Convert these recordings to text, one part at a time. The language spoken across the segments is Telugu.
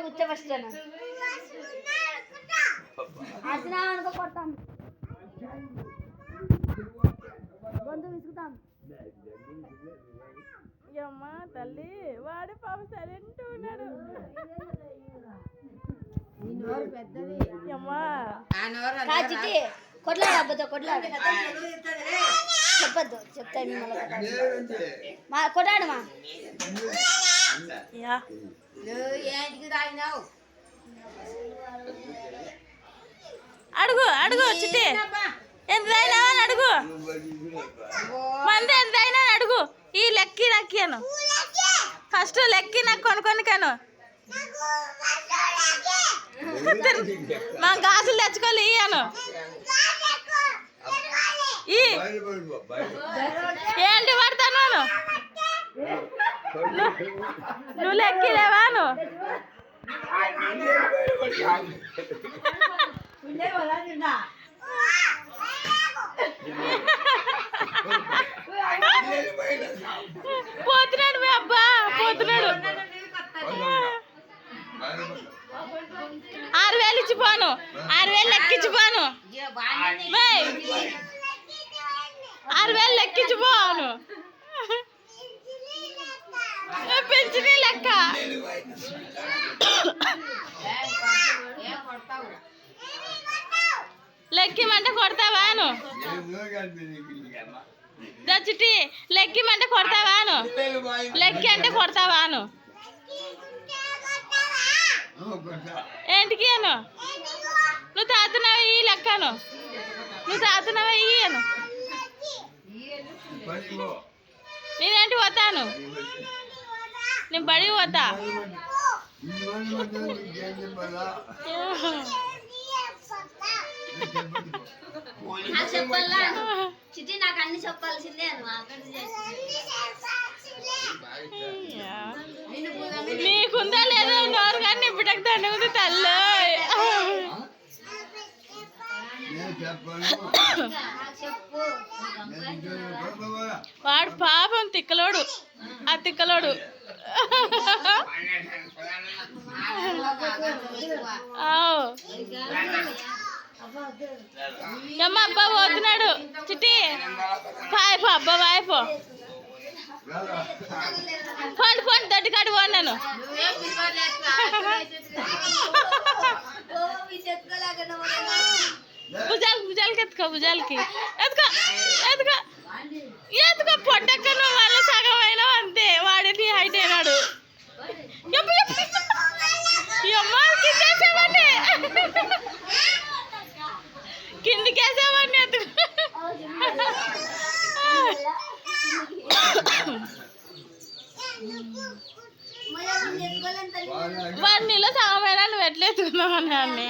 కూర్చోబస్తాను అసలు అనుకో కొడతాం గొంతు విసుకుతాం అమ్మా తల్లి వాడు పాప సైలెంట్ ఉన్నాడు. కొట్లాడు అబ్బతో కొట్లాడు చెప్పద్దు చెప్తాను మా కొట్లాడు మా అడుగు అడుగు చిట్టి ఎంత తాగినావా అని అడుగు మంది ఎంత తాగినా అడుగు ఈ లెక్కి నక్కాను ఫస్ట్ లెక్కి నాకు కొనుక్కొనికాను మా గాజులు తెచ్చుకోవాలి ఇయ్యాను ఏంటి పడతాను నువ్వు లెక్కిలేవాను పోతున్నాడు మీ అబ్బా పోతున్నాడు 6,000 ఇచ్చిపోను 6,000 లెక్కించిపోను 6,000 లెక్కించిపోను పెంచిని లెక్క లెక్కిమంటే కొడతావాను దచ్చిటి లెక్కిమంటే కొడతావాను లెక్కి అంటే కొడతావాను ఏంటికి అను నువ్వు తాతున్నావా ఈ లెక్కను నువ్వు తాతున్నావా ఇయ్యను నేనేంటి పోతాను నేను బడి పోతా చెప్పాలా చిట్టి నాకు అన్ని చెప్పాల్సిందే నీకుందా లేదా నోరు కానీ ఇప్పటికి దండుకుంది తల్లి వాడు పాపం తిక్కలోడు ఆ తిక్కలోడు అమ్మ అబ్బా పోతున్నాడు చిట్టి పాయపో అబ్బా పాయపో ఫోన్ ఫోన్ దొడ్డికాడు పోన్నాను భుజాలకి ఎత్తుకో భుజాలకి ఎత్తుకో ఎత్తుకో ఎత్తుకో పొట్టక్క నువ్వు వాళ్ళ సగం అయినా అంతే వాడిని హైట్ అయినాడు కిందేసేవాడిని కిందికేసేవాడిని ఎత్తుకో వాడి నీలో సగమైన నువ్వు ఎట్లా ఎత్తుకున్నావు అన్నాన్ని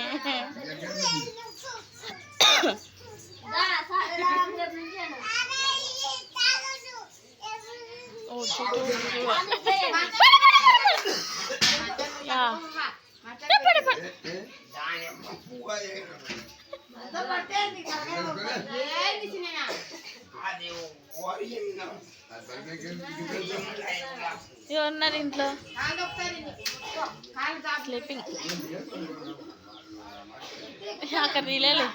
ఉన్నారు ఇంట్లో స్లీపింగ్ అక్కడ తీలేలే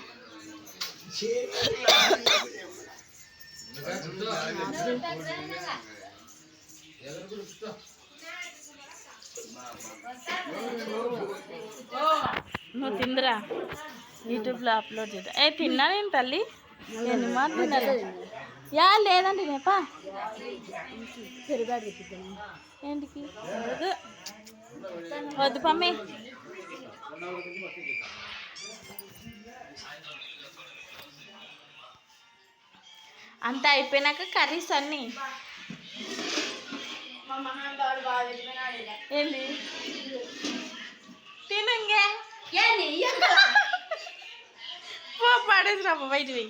నువ్వు తిందిరా యూట్యూబ్లో అప్లోడ్ చేద్దా ఏ తిన్నా నేను తల్లి నేను మాట తిన్నాను యా లేదండి నేపా పెరుగాడు ఏంటికి వద్దు వద్దు పమ్మి అంతా అయిపోయినాక కర్రీస్ అన్నీ ఏంటి తినంగే పడేసి రా బయట పోయి